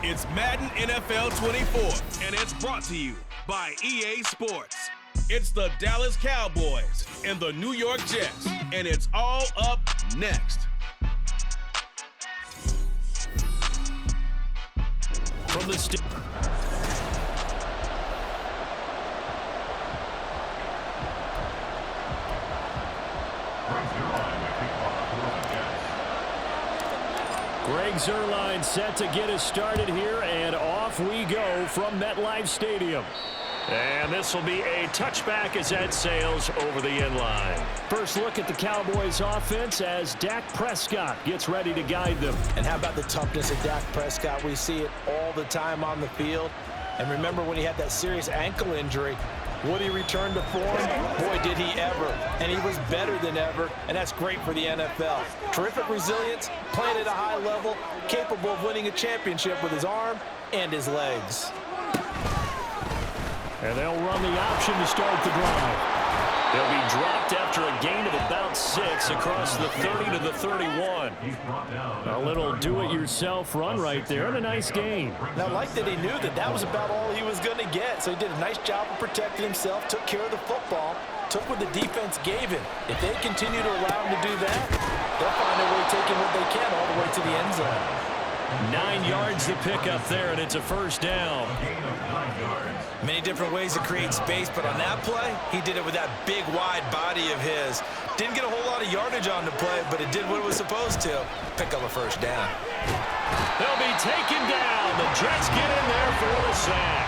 It's Madden NFL 24, and it's brought to you by EA Sports. It's the Dallas Cowboys and the New York Jets, and it's all up next. From the Greg Zuerlein set to get us started here, and off we go from MetLife Stadium. And this will be a touchback as that sails over the end line. First look at the Cowboys offense as Dak Prescott gets ready to guide them. And how about the toughness of Dak Prescott? We see it all the time on the field. And remember when he had that serious ankle injury, would he return to form? Boy, did he ever. And he was better than ever, and that's great for the NFL. Terrific resilience, playing at a high level, capable of winning a championship with his arm and his legs. And they'll run the option to start the drive. They'll be dropped after a gain of about 6 across the 30 to the 31. A little do-it-yourself run right there, and a nice gain. Now, I like that he knew that that was about all he was going to get, so he did a nice job of protecting himself, took care of the football, took what the defense gave him. If they continue to allow him to do that, they'll find a way taking what they can all the way to the end zone. 9 yards to pick up there, and it's a first down. Many different ways to create space, but on that play, he did it with that big, wide body of his. Didn't get a whole lot of yardage on the play, but it did what it was supposed to. Pick up a first down. They'll be taken down. The Jets get in there for the sack.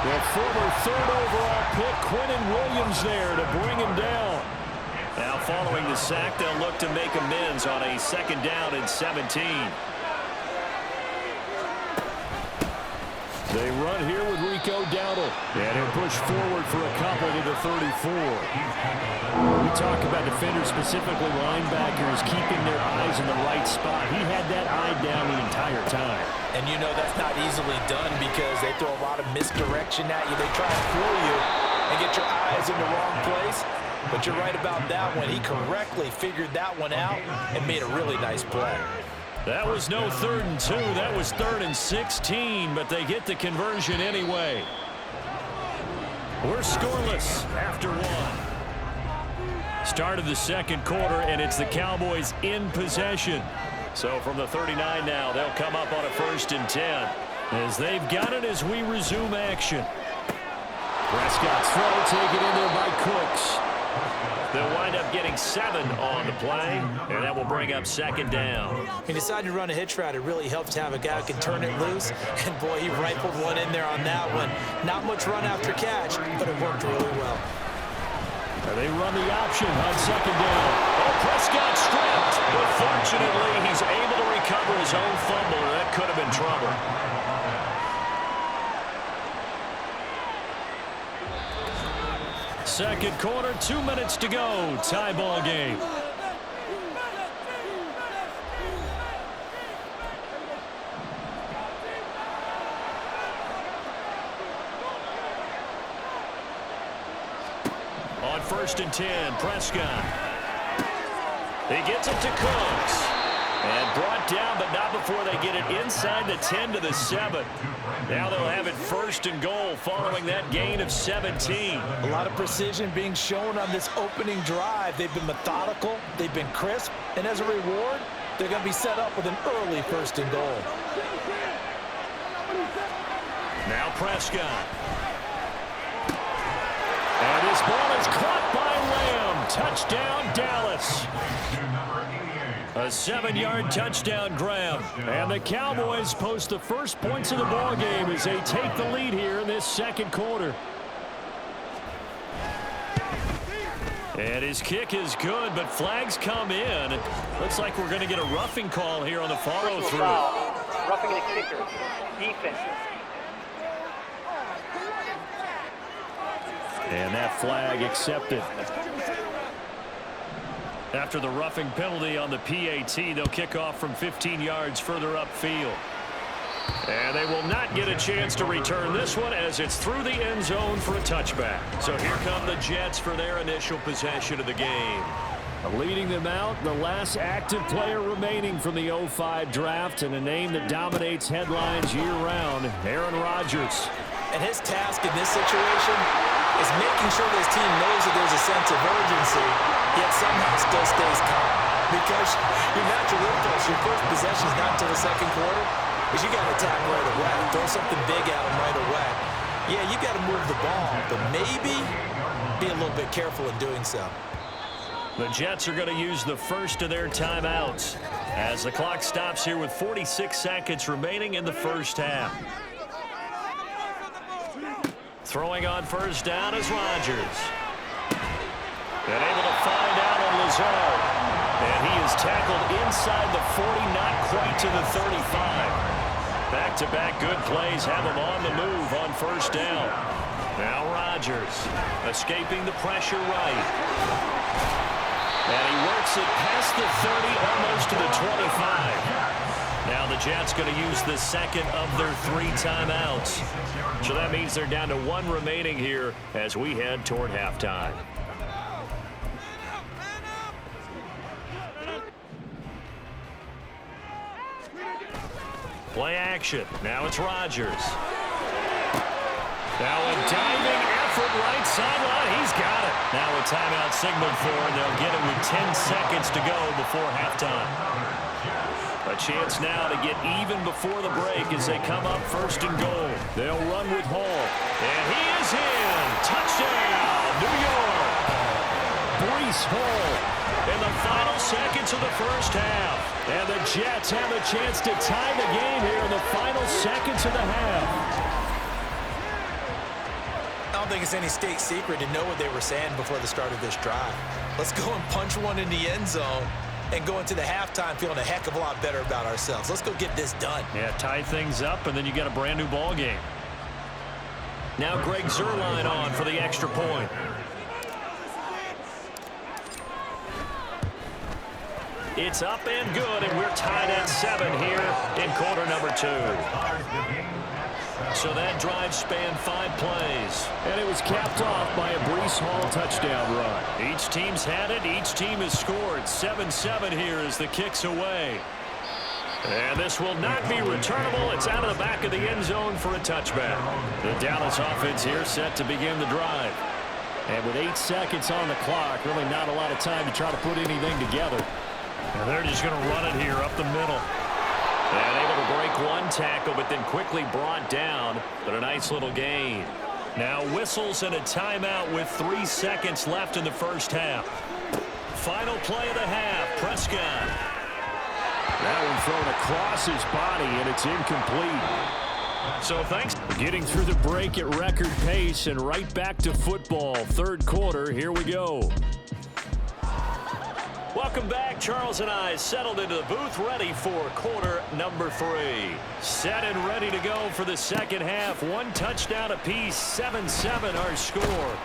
The former third overall pick, Quinnen Williams, there to bring him down. Now following the sack, they'll look to make amends on a second down and 17. They run here with Rico Dowdle. And he'll push forward for a couple to the 34. We talk about defenders, specifically linebackers, keeping their eyes in the right spot. He had that eye down the entire time. And you know that's not easily done because they throw a lot of misdirection at you. They try to fool you and get your eyes in the wrong place. But you're right about that one. He correctly figured that one out and made a really nice play. That was no 3rd and 2. That was 3rd and 16, but they get the conversion anyway. We're scoreless after 1. Start of the second quarter, and it's the Cowboys in possession. So from the 39 now, they'll come up on a 1st and 10. As they've got it as we resume action. Prescott's throw taken in there by Cooks. They'll wind up getting 7 on the play, and that will bring up 2nd down. He decided to run a hitch route. It really helps to have a guy who can turn it loose. And, boy, he rifled one in there on that one. Not much run after catch, but it worked really well. They run the option on 2nd down. Oh, Prescott stripped. But fortunately, he's able to recover his own fumble, and that could have been trouble. Second quarter, 2 minutes to go. Tie ball game. On 1st and 10, Prescott. He gets it to Cooks. And brought down, but not before they get it inside the 10 to the 7. Now they'll have it 1st and goal following that gain of 17. A lot of precision being shown on this opening drive. They've been methodical, they've been crisp, and as a reward, they're going to be set up with an early 1st and goal. Now Prescott. And his ball is caught by Lamb. Touchdown, Dallas. A 7-yard touchdown grab. And the Cowboys post the first points of the ball game as they take the lead here in this second quarter. And his kick is good, but flags come in. Looks like we're going to get a roughing call here on the follow-through. Roughing the kicker. Defense. And that flag accepted. After the roughing penalty on the PAT, they'll kick off from 15 yards further upfield. And they will not get a chance to return this one as it's through the end zone for a touchback. So here come the Jets for their initial possession of the game. Leading them out, the last active player remaining from the 05 draft, and a name that dominates headlines year-round, Aaron Rodgers. And his task in this situation is making sure that his team knows that there's a sense of urgency, yet somehow still stays calm. Because your natural impulse, your first possession is not until the second quarter, is you got to attack right away. Throw something big at him right away. Yeah, you got to move the ball, but maybe be a little bit careful in doing so. The Jets are going to use the first of their timeouts as the clock stops here with 46 seconds remaining in the first half. Throwing on first down is Rodgers. And able to find out on Lazard. And he is tackled inside the 40, not quite to the 35. Back-to-back good plays have him on the move on first down. Now Rodgers escaping the pressure right. And he works it past the 30, almost to the 25. Now the Jets going to use the second of their 3 timeouts. So that means they're down to 1 remaining here as we head toward halftime. Play action. Now it's Rodgers. Now a diving effort right sideline. He's got it. Now a timeout signaled for, and they'll get it with 10 seconds to go before halftime. A chance now to get even before the break as they come up first and goal. They'll run with Hall. And he is in. Touchdown, New York. Breece Hall in the final seconds of the first half. And the Jets have a chance to tie the game here in the final seconds of the half. I don't think it's any state secret to know what they were saying before the start of this drive. Let's go and punch one in the end zone and go into the halftime feeling a heck of a lot better about ourselves. Let's go get this done. Yeah, tie things up, and then you get a brand new ball game. Now Greg Zuerlein on for the extra point. It's up and good, and we're tied at 7 here in quarter number 2. So that drive spanned 5 plays. And it was capped off by a Breece Hall touchdown run. Each team's had it. Each team has scored. 7-7 here as the kick's away. And this will not be returnable. It's out of the back of the end zone for a touchback. The Dallas offense here set to begin the drive. And with 8 seconds on the clock, really not a lot of time to try to put anything together. And they're just going to run it here up the middle. And able to break one tackle, but then quickly brought down. But a nice little gain. Now whistles and a timeout with 3 seconds left in the first half. Final play of the half. Prescott. That one thrown across his body, and it's incomplete. So thanks. Getting through the break at record pace and right back to football. Third quarter. Here we go. Welcome back. Charles and I settled into the booth ready for quarter number 3. Set and ready to go for the second half. 1 touchdown apiece. 7-7 our score.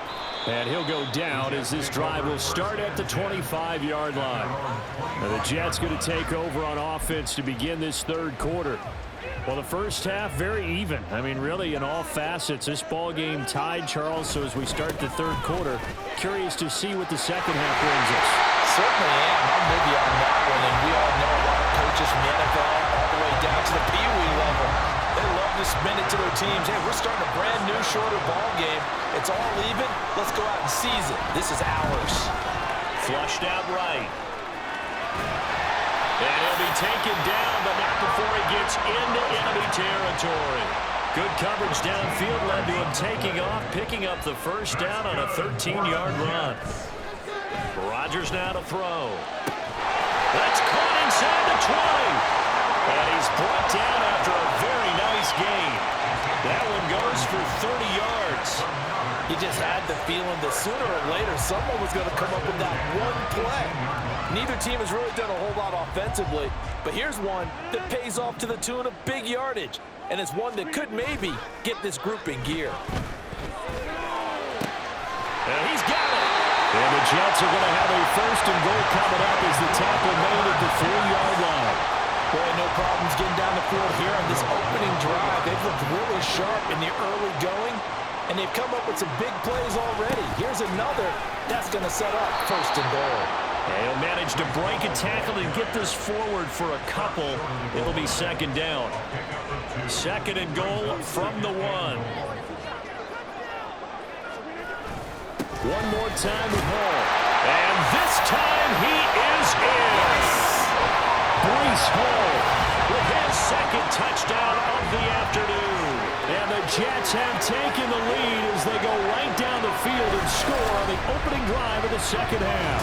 And he'll go down as this drive will start at the 25-yard line. Now the Jets going to take over on offense to begin this third quarter. Well, the first half, very even. I mean, really, in all facets, this ball game tied, Charles. So as we start the third quarter, curious to see what the second half brings us. Certainly am. I'm with you on that one. And we all know a lot of coaches from the NFL all the way down to the Pee Wee level. They love to spin it to their teams. Hey, we're starting a brand new, shorter ball game. It's all even. Let's go out and seize it. This is ours. Flushed out right. And he'll be taken down, but not before he gets into enemy territory. Good coverage downfield led to him taking off, picking up the first down on a 13-yard run. Rodgers now to throw. That's caught inside the 20. And he's brought down after a very nice gain. That one goes for 30 yards. He just had the feeling that sooner or later someone was going to come up with that one play. Neither team has really done a whole lot offensively, but here's one that pays off to the tune of big yardage, and it's one that could maybe get this group in gear. And he's got it. And the Jets are going to have a first and goal coming up as the tackle made at the 3-yard line. Boy, no problems getting down the field here on this opening drive. They've looked really sharp in the early going, and they've come up with some big plays already. Here's another that's going to set up first and goal. And he'll manage to break a tackle and get this forward for a couple. It'll be second down. Second and goal from the 1. One more time with Hall. And this time he is in. Breece Hall with his second touchdown of the afternoon. And the Jets have taken the lead as they go right down the field and score on the opening drive of the second half.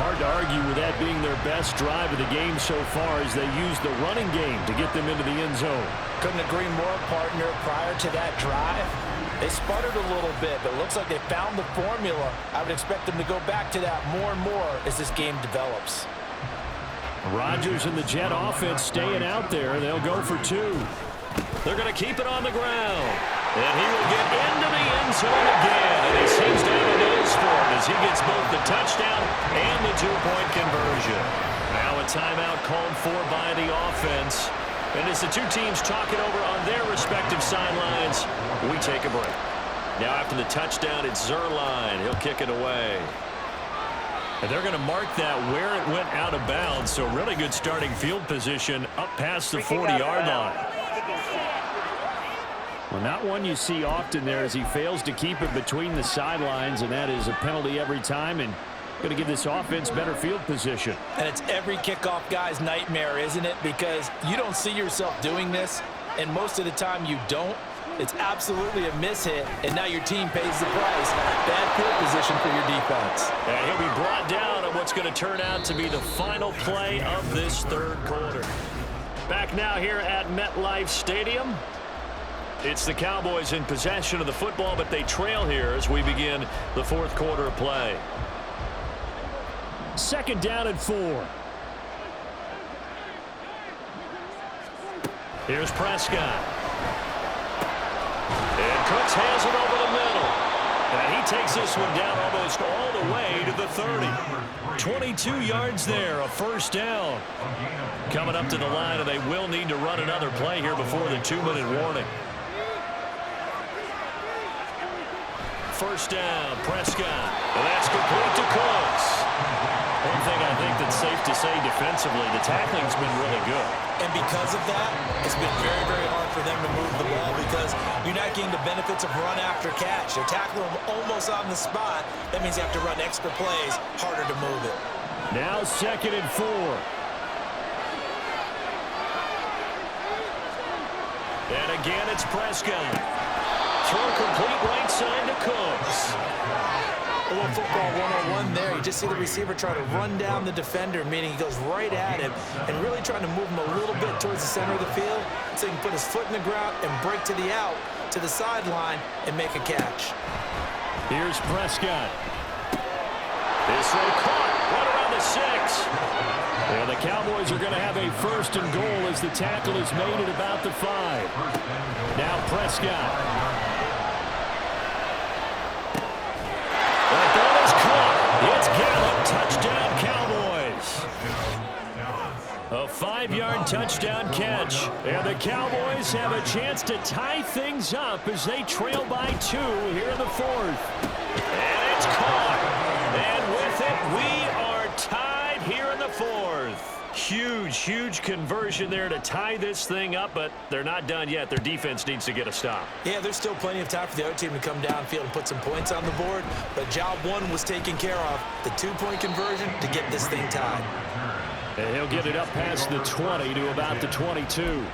Hard to argue with that being their best drive of the game so far as they used the running game to get them into the end zone. Couldn't agree more, partner. Prior to that drive, they sputtered a little bit, but it looks like they found the formula. I would expect them to go back to that more and more as this game develops. Rodgers and the Jet offense staying out there. They'll go for 2. They're going to keep it on the ground. And he will get into the end zone again. And he seems to have a nose for it as he gets both the touchdown and the 2-point conversion. Now a timeout called for by the offense. And as the two teams talk it over on their respective sidelines, we take a break. Now after the touchdown, it's Zuerlein. He'll kick it away. And they're going to mark that where it went out of bounds. So really good starting field position up past the 40-yard line. Well, not one you see often there as he fails to keep it between the sidelines, and that is a penalty every time, and going to give this offense better field position. And it's every kickoff guy's nightmare, isn't it? Because you don't see yourself doing this, and most of the time you don't. It's absolutely a mishit, and now your team pays the price. Bad field position for your defense. And he'll be brought down on what's going to turn out to be the final play of this third quarter. Back now here at MetLife Stadium. It's the Cowboys in possession of the football, but they trail here as we begin the fourth quarter of play. Second down and 4. Here's Prescott. And Cooks has it over the middle. And he takes this one down almost all the way to the 30. 22 yards there, a first down. Coming up to the line, and they will need to run another play here before the 2-minute warning. First down, Prescott. And that's complete to Cooks. One thing I think that's safe to say defensively, the tackling's been really good. And because of that, it's been very, very hard for them to move the ball because you're not getting the benefits of run after catch. They're tackling them almost on the spot. That means you have to run extra plays, harder to move it. Now second and 4. And again, it's Prescott. Throw complete right side to Cooks. A little football 101 there. You just see the receiver try to run down the defender, meaning he goes right at him and really trying to move him a little bit towards the center of the field so he can put his foot in the ground and break to the out, to the sideline, and make a catch. Here's Prescott. This one caught right around the 6. And the Cowboys are going to have a first and goal as the tackle is made at about the 5. Now Prescott. That ball is caught. It's Gallup. Touchdown, Cowboys. A 5-yard touchdown catch. And the Cowboys have a chance to tie things up as they trail by 2 here in the 4th. And it's caught. And with it, we are tied here in the 4th. Huge, huge conversion there to tie this thing up, but they're not done yet. Their defense needs to get a stop. Yeah, there's still plenty of time for the other team to come downfield and put some points on the board, but job 1 was taken care of. The 2-point conversion to get this thing tied. And he'll get it up past the 20 to about the 22.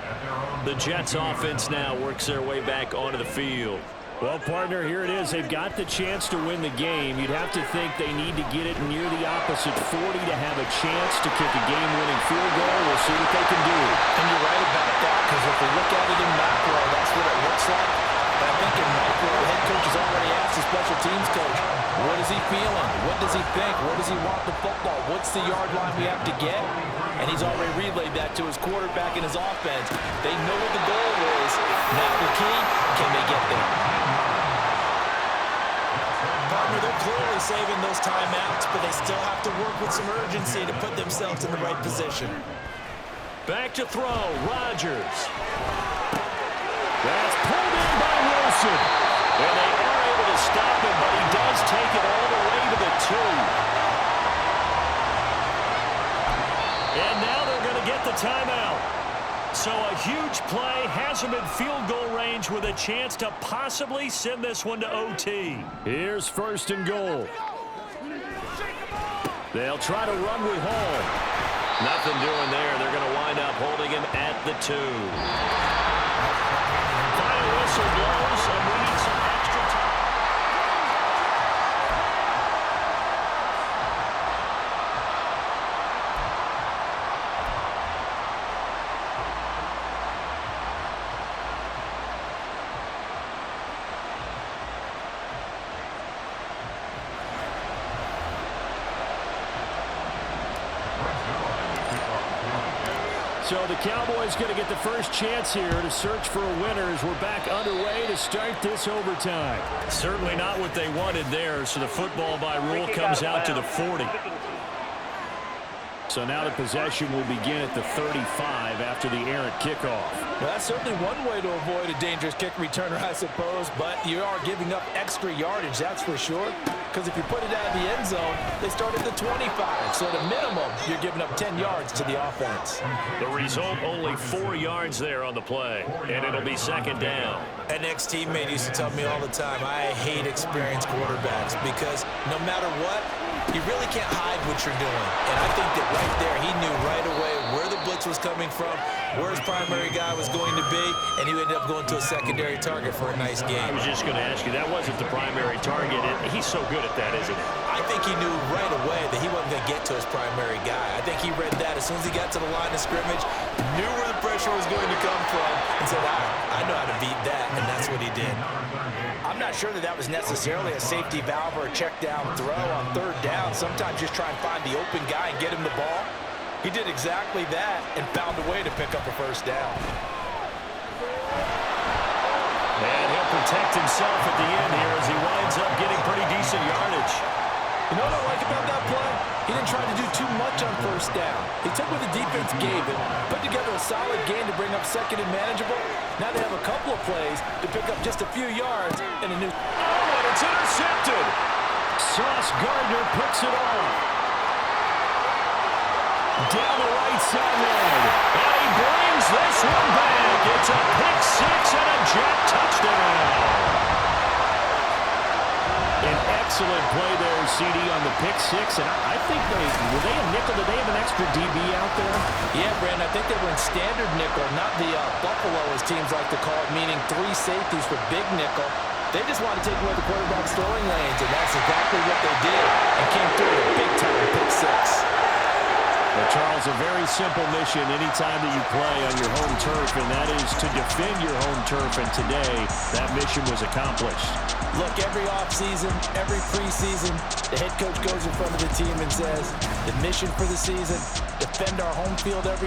The Jets offense now works their way back onto the field. Well, partner, here it is. They've got the chance to win the game. You'd have to think they need to get it near the opposite 40 to have a chance to kick a game-winning field goal. We'll see what they can do. And you're right about that, because if we look at it in macro, that's what it looks like. But I think in micro, the head coach has already asked the special teams coach, what is he feeling? What does he think? Where does he want the football? What's the yard line we have to get? And he's already relayed that to his quarterback and his offense. They know what the goal is. Now the key, can they get there? Partner, they're clearly saving those timeouts, but they still have to work with some urgency to put themselves in the right position. Back to throw, Rodgers. That's pulled in by Wilson. And they are able to stop him, but he does take it all the way to the 2. And now they're going to get the timeout. So a huge play has them in field goal range with a chance to possibly send this one to OT. Here's first and goal. They'll try to run with Hall. Nothing doing there. They're going to wind up holding him at the 2. Final whistle blows, and we need some extra time. So the Cowboys going to get the first chance here to search for a winner as we're back underway to start this overtime. Certainly not what they wanted there, so the football by rule comes out to the 40. So now the possession will begin at the 35 after the errant kickoff. Well, that's certainly one way to avoid a dangerous kick returner, I suppose, but you are giving up extra yardage, that's for sure. Because if you put it out of the end zone, they start at the 25. So at a minimum, you're giving up 10 yards to the offense. The result, only 4 yards there on the play, and it'll be second down. An ex-teammate used to tell me all the time, I hate experienced quarterbacks because no matter what, you really can't hide what you're doing. And I think that right there, he knew right away where the blitz was coming from, where his primary guy was going to be, and he ended up going to a secondary target for a nice game. I was just going to ask you, that wasn't the primary target. He's so good at that, isn't he? I think he knew right away that he wasn't going to get to his primary guy. I think he read that as soon as he got to the line of scrimmage, knew where the pressure was going to come from, and said, I know how to beat that, and that's what he did. I'm not sure that that was necessarily a safety valve or a check down throw on third down. Sometimes just try and find the open guy and get him the ball. He did exactly that and found a way to pick up a first down. And he'll protect himself at the end here as he winds up getting pretty decent yardage. You know what I like about that play? He didn't try to do too much on first down. He took what the defense gave him, put together a solid game to bring up second and manageable. Now they have a couple of plays to pick up just a few yards and a new... Oh, and it's intercepted. Sauce Gardner picks it off. Down the right sideline. And he brings this one back. It's a pick six and a jet touchdown. An excellent play there, CD, on the pick six. And I think were they a nickel? Did they have an extra DB out there? Yeah, Brandon, I think they went standard nickel, not the Buffalo, as teams like to call it, meaning 3 safeties for big nickel. They just want to take away the quarterback's throwing lanes, and that's exactly what they did and came through with a big-time pick six. Well, Charles, a very simple mission anytime that you play on your home turf, and that is to defend your home turf, and today that mission was accomplished. Look, every offseason, every preseason, the head coach goes in front of the team and says, the mission for the season, defend our home field every